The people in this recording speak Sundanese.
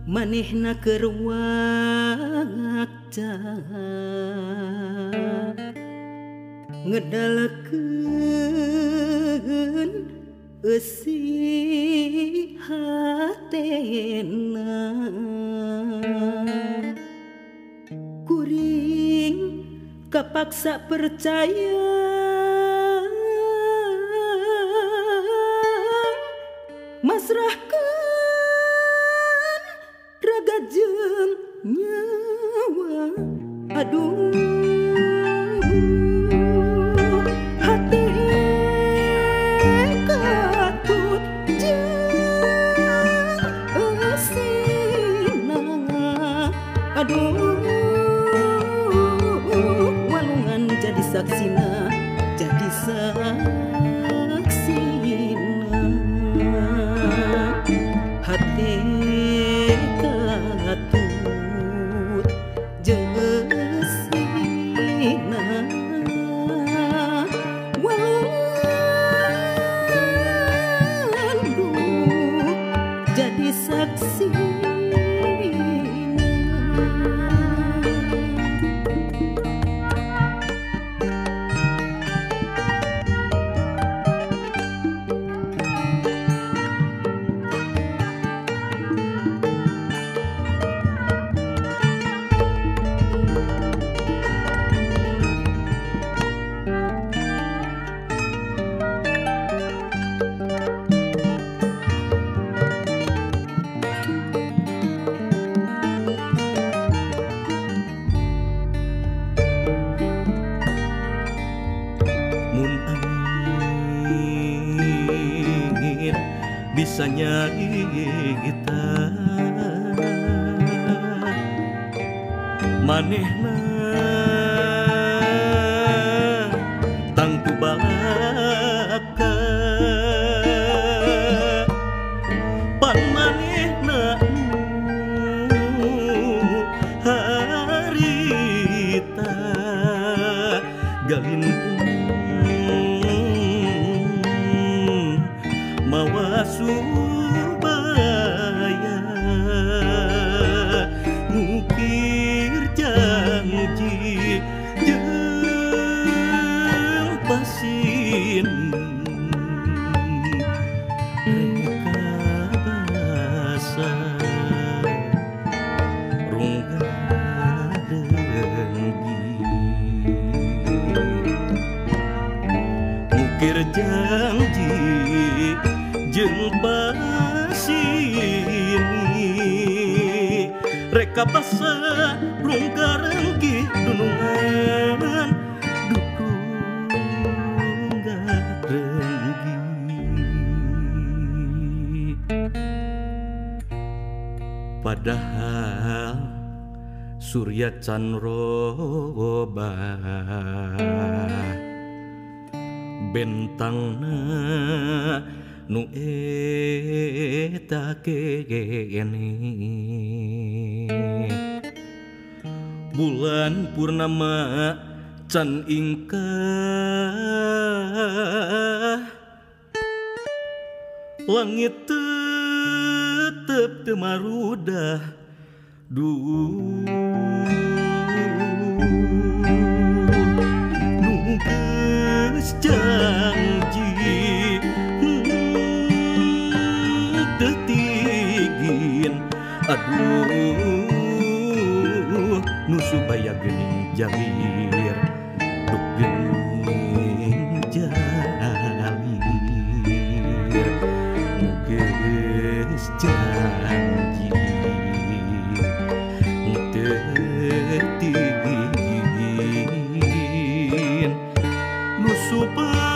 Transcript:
manehna keur wakta ngedalakeun eusi hatena kuring kapaksa percaya masrahkeun raga jeung nyawa aduh hati katut jeung eusina aduh walungan jadi saksina jadi saksina hati katut jeung eusina walungan jadi saksina. Bisa nyarita manehna tangtu balaka pan manehna harita galindung mawa subaya ngukir janji jeung pasini reka basa rungga denggi ngukir janji jeung pasini reka basa rungga renggi dunungan dudungga renggi padahal surya canroba bentangna nu eta kene bulan purnama can ingkah langit tetep teu marudah duh nu geus janji tetigin aduh nu supaya geuning jalir duk geuning jalir nu geus janji tetigin nu supaya